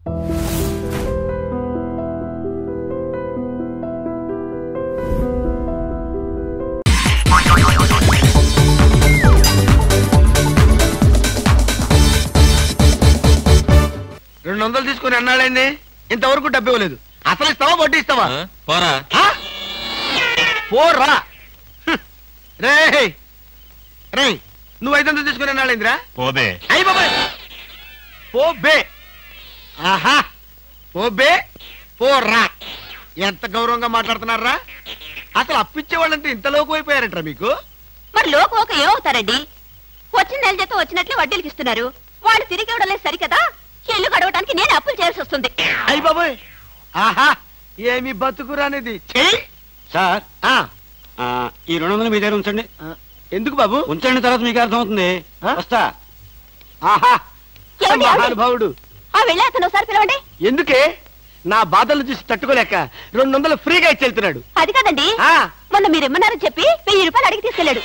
$200 తీసుకుని అన్నాడైంది, ఇంతవరకు డబ్బు ఇవ్వలేదు. అసలు ఇస్తావా వడ్డీ ఇస్తావా? పోరా పోరా. రే రే నువ్వు 500 తీసుకుని అన్నాడైందిరా. పోబే. అయ్యి బాబాయ్ పోబే. ఆహా పోబే పోరా. ఎంత గౌరవంగా మాట్లాడుతున్నారా? అసలు అప్పిచ్చే వాళ్ళంటే ఇంత లోకు అయిపోయారంటారా మీకు? మరి లోకు ఒక ఏమవుతారండి? వచ్చిన నెల జీతం వచ్చినట్లే వడ్డీలకి ఇస్తున్నారు. వాళ్ళు తిరిగి ఇవ్వడం లేదు సరికదా, ఇల్లు గడవడానికి నేను అప్పులు చేయాల్సి వస్తుంది. అయ్యి బాబాయ్ ఆహా ఏమి బతుకురానిది. సార్ ఈ 200 మీ దగ్గర ఉంచండి. ఎందుకు బాబు? ఉంచండి, తర్వాత మీకు అర్థమవుతుంది. వస్తా. ఆహా మహానుభావుడు. వెళ్ళి అతను ఒకసారి పిలవండి. ఎందుకే? నా బాధలు చూసి తట్టుకోలేక 200 ఫ్రీగా ఇచ్చి వెళ్తున్నాడు. అది కాదండి, మొన్న మీరు ఇమ్మన్నారని చెప్పి 1000 రూపాయలు అడిగి తీసుకెళ్ళాడు.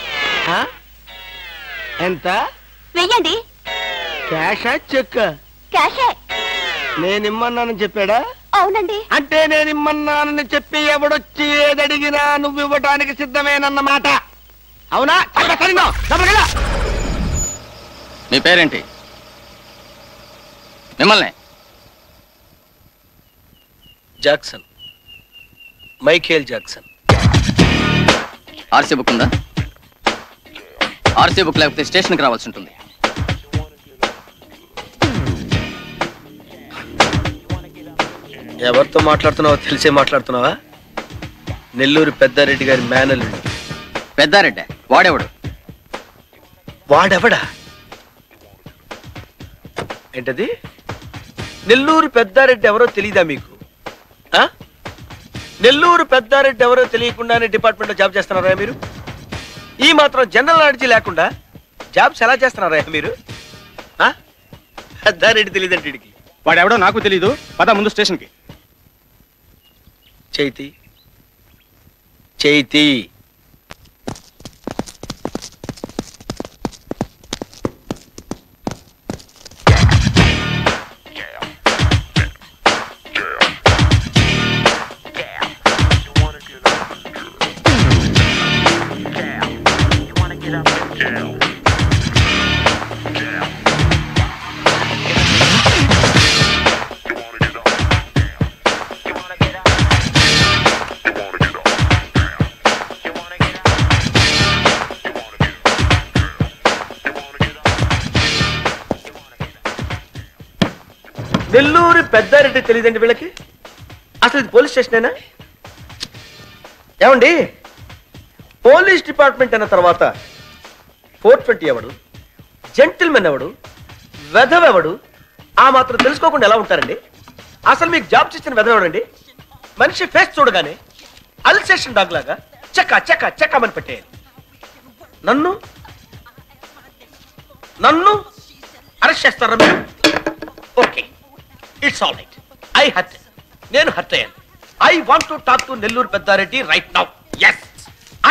ఎంత? వెయ్యండి. క్యాషా చెక్? క్యాషే. నేనిమ్మన్నానని చెప్పాడా? అవునండి. అంటే నేనిమ్మన్నానని చెప్పి ఎవడొచ్చి ఏదడిగినా నువ్వు ఇవ్వటానికి సిద్ధమేనన్నమాట. అవునా? నీ పేరేంటి? మిమ్మల్ని Jackson, Michael Jackson. RC book ఉందా? ఆర్సీ బుక్ లేకపోతే స్టేషన్కి రావాల్సి ఉంటుంది. ఎవరితో మాట్లాడుతున్నావో తెలిసే మాట్లాడుతున్నావా? నెల్లూరు పెద్దారెడ్డి గారి మేనల్లుడు. పెద్దారెడ్డి? వాడెవడు? వాడెవడా? ఏంటది? నెల్లూరు పెద్దారెడ్డి ఎవరో తెలీదా మీకు? నెల్లూరు పెద్దారెడ్డి ఎవరో తెలియకుండానే డిపార్ట్మెంట్లో జాబ్ చేస్తున్నారా మీరు? ఈ మాత్రం జనరల్ నాలెడ్జ్ లేకుండా జాబ్స్ ఎలా చేస్తున్నారా మీరు? పెద్దారెడ్డి తెలియదంటే వీడికి. వాడెవడో నాకు తెలీదు. పద ముందు స్టేషన్కి. చైతి చైతి నెల్లూరు పెద్దారెడ్డి తెలియదండి వీళ్ళకి? అసలు ఇది పోలీస్ స్టేషనేనా? ఏమండి, పోలీస్ డిపార్ట్మెంట్ అన్న తర్వాత 420 ఎవడు, జెంటిల్మెన్ ఎవడు, వెధవెవడు, ఆ మాత్రం తెలుసుకోకుండా ఎలా ఉంటారండి? అసలు మీకు జాబ్స్ ఇచ్చిన వెధవెవడండి? మనిషి ఫేస్ చూడగానే అల్సేషన్ డాగ్ లాగా చెక్క చెక్క చెక్కమని పెట్టేయాలి. నన్ను అరెస్ట్ చేస్తారా మీరు? Okay, it's all right. నేను హర్ట్ అయ్యాను. I want to talk to Nellore Peddareddy right now. Yes,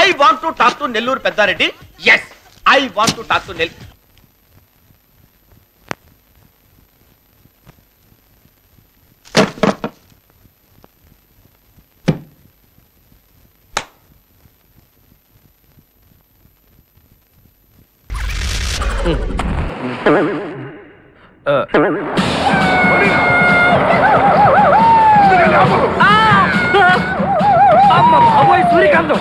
I want to talk to Nellore Peddareddy. Yes, I want to talk to Nellore. Suryakantham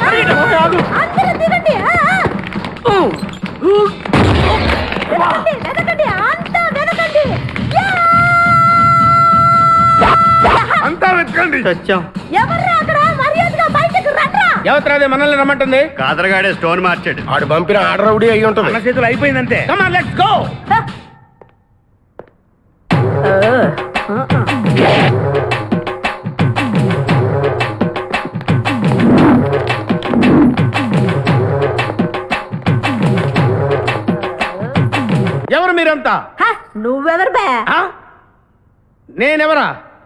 అంతా వెతకండి. ఎవరు మనల్ని రమ్మంటుంది? కాదరగాడే స్టోన్ మార్చాడు. ఆడు పంపిన ఆర్డర్ రౌడీ అయ్యి ఉంటుంది. మన చేతులు అయిపోయిందంటే. Come on, let's go. ఎవరు మీరంతా? నువ్వెవరు బే? నేనెవరా?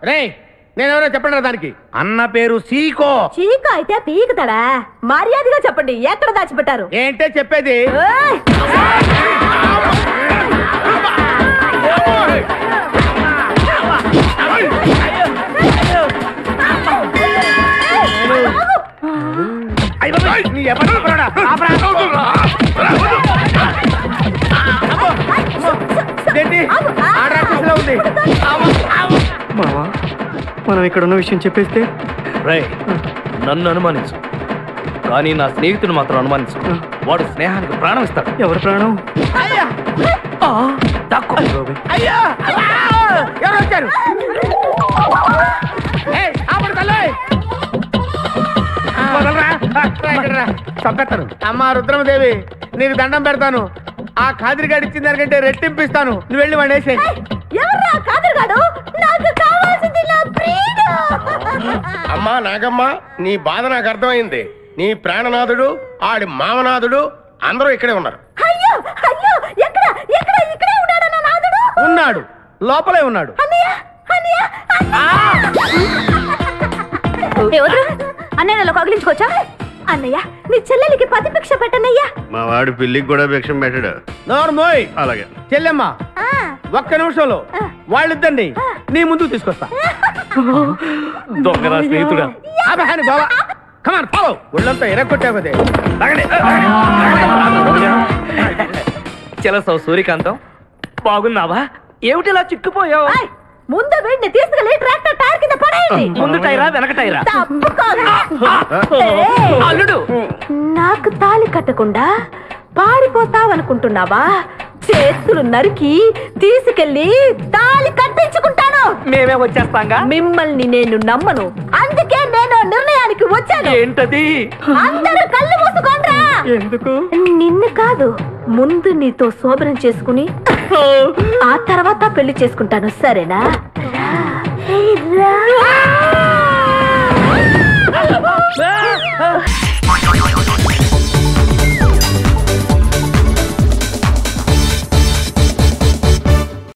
రే, నేనెవరో చెప్పండి దానికి. అన్న పేరు సీకో. చీకో అయితే పీకుతాడా? మర్యాదగా చెప్పండి, ఎక్కడ దాచిపెట్టారు? ఏంటే చెప్పేది? మావా మనం ఇక్కడ ఉన్న విషయం చెప్పేస్తే రే నన్ను అనుమానించు కానీ నా స్నేహితుడు మాత్రం అనుమానించు వాడు స్నేహానికి ప్రాణం ఇస్తాడు ఎవరి ప్రాణం? దాక్కో. ఎవరు వచ్చారు? చంపేస్తాను. అమ్మా రుద్రమదేవి నీకు దండం పెడతాను. ఆ ఖాదిరిగాడు ఇచ్చిన దానికంటే రెట్టింపిస్తాను. నువ్వు వెళ్ళి వాడు వేసేయ్. ఎవర్రా కాదరుగాడు? నాకు కావాల్సింది నా ప్రియుడు. అమ్మా నాగమ్మ, నీ బాధ నాకు అర్థమైంది. నీ ప్రాణనాథుడు, ఆడి మామనాథుడు అందరూ ఇక్కడే ఉన్నారు. అయ్యో అయ్యో, ఎక్కడ ఎక్కడ ఇక్కడే ఉన్నాడు నా నాదుడు? ఉన్నాడు, లోపలే ఉన్నాడు. అన్నయ్య అన్నయ్య అన్నయ్యలో కగిలించుకోవచ్చా? అన్నయ్య నీ చెల్లెలికి పతి భిక్ష పెట్టనయ్యా. మా వాడు పిల్లికి కూడా భిక్షం పెట్టాడు. నోరు మోయ్. అలాగే చెల్లెమ్మ ఒక్క నిమిషంలో వాళ్ళిద్దరిని నీ ముందుకు తీసుకొస్తా. దొంగరా స్నేహితుడా. అబ్బాయి బాబా కమాన్ ఫాలో. ఒళ్ళంతా ఎరగొట్టావదే. చెలసావు సూర్యకాంతం, బాగున్నావా? ఏమిటిలా చిక్కుపోయావు? ఏయ్, ముందు వీడిని తీసుకెళ్లి ట్రాక్టర్ టైర్ కింద పడేయండి. ముందు టైరా వెనక టైరా? తప్పుకోదు. ఏయ్, అల్లుడు నాకు తాళి కట్టకుండా పారిపోతావనుకుంటున్నావా? చేతులు నరికి తీసుకెళ్లి తాళి కట్టించుకుంటాను. మేమే వచ్చేస్తాంగా. మిమ్మల్ని నేను నమ్మను, అందుకే నేను నిర్ణయానికి వచ్చాను. ఏంటది? అందరూ కళ్ళు మూసుకోండ్రా. ఎందుకు? నిన్ను కాదు, ముందు నీతో శోభనం చేసుకుని ఆ తర్వాత పెళ్లి చేసుకుంటాను, సరేనా?